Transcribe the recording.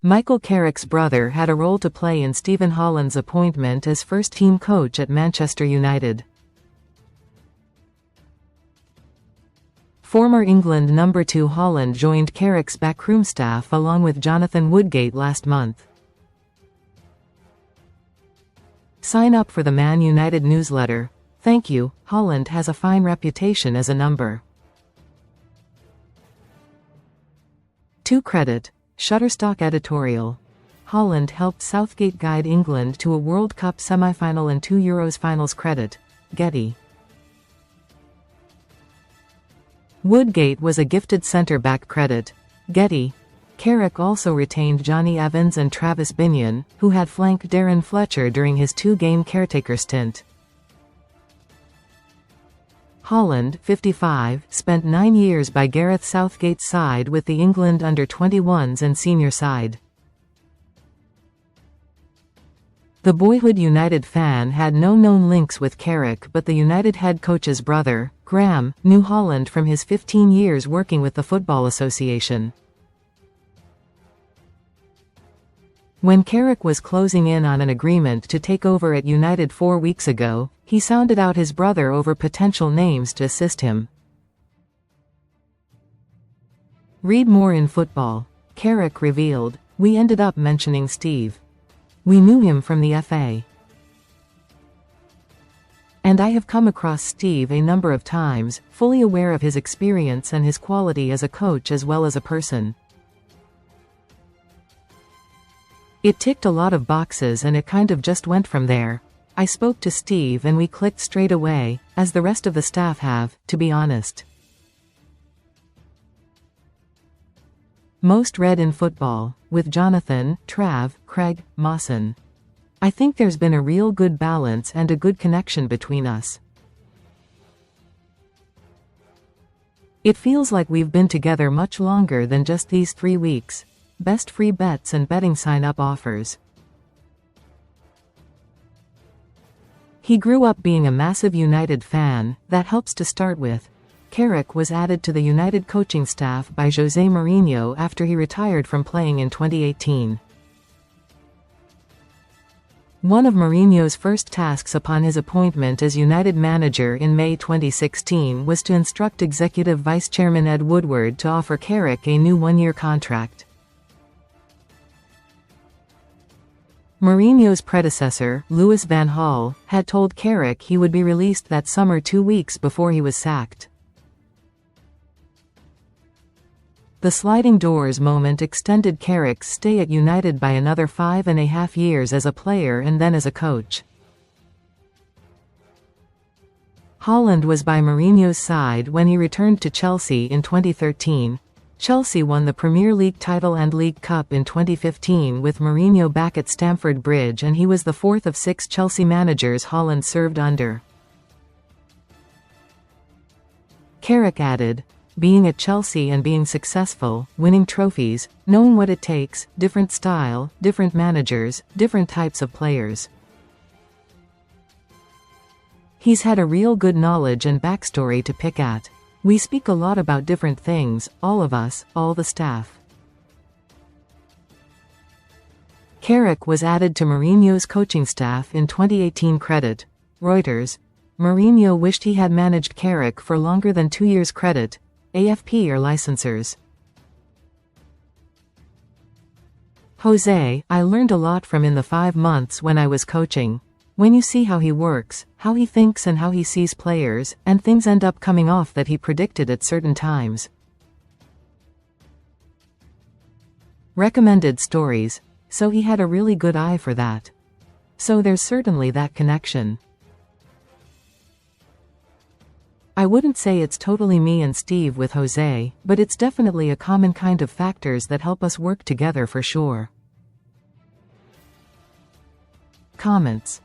Michael Carrick's brother had a role to play in Steven Holland's appointment as first-team coach at Manchester United. Former England No2 Holland joined Carrick's backroom staff along with Jonathan Woodgate last month. Sign up for the Man United newsletter. Thank you. Holland has a fine reputation as a number 2 credit. Shutterstock Editorial. Holland helped Southgate guide England to a World Cup semi-final and 2 Euros finals. Credit. Getty. Woodgate was a gifted centre-back. Credit. Getty. Carrick also retained Jonny and Travis Binnion, who had flanked Darren Fletcher during his 2-game caretaker stint. Holland, 55, spent 9 years by Gareth Southgate's side with the England under-21s and senior side. The boyhood United fan had no known links with Carrick, but the United head coach's brother, Graeme, knew Holland from his 15 years working with the Football Association. When Carrick was closing in on an agreement to take over at United 4 weeks ago, he sounded out his brother over potential names to assist him. Read more in Football. Carrick revealed, "We ended up mentioning Steve. We knew him from the FA. And I have come across Steve a number of times, fully aware of his experience and his quality as a coach as well as a person. It ticked a lot of boxes and it kind of just went from there. I spoke to Steve and we clicked straight away, as the rest of the staff have, to be honest." Most read in Football, with Jonathan, Trav, Craig, Mawson. "I think there's been a real good balance and a good connection between us. It feels like we've been together much longer than just these 3 weeks. Best free bets and betting sign-up offers." He grew up being a massive United fan, that helps to start with. Carrick was added to the United coaching staff by José Mourinho after he retired from playing in 2018. One of Mourinho's first tasks upon his appointment as United manager in May 2016 was to instruct Executive Vice Chairman Ed Woodward to offer Carrick a new 1-year contract. Mourinho's predecessor, Louis van Gaal, had told Carrick he would be released that summer 2 weeks before he was sacked. The sliding doors moment extended Carrick's stay at United by another 5.5 years as a player and then as a coach. Holland was by Mourinho's side when he returned to Chelsea in 2013. Chelsea won the Premier League title and League Cup in 2015 with Mourinho back at Stamford Bridge, and he was the 4th of 6 Chelsea managers Holland served under. Carrick added, "Being at Chelsea and being successful, winning trophies, knowing what it takes, different style, different managers, different types of players. He's had a real good knowledge and backstory to pick at. We speak a lot about different things, all of us, all the staff." Carrick was added to Mourinho's coaching staff in 2018. Credit. Reuters. Mourinho wished he had managed Carrick for longer than 2 years. Credit. AFP or licensors. Jose, I learned a lot from in the 5 months when I was coaching. When you see how he works, how he thinks and how he sees players, and things end up coming off that he predicted at certain times. Recommended stories. So he had a really good eye for that. So there's certainly that connection. I wouldn't say it's totally me and Steve with Jose, but it's definitely a common kind of factors that help us work together for sure. Comments.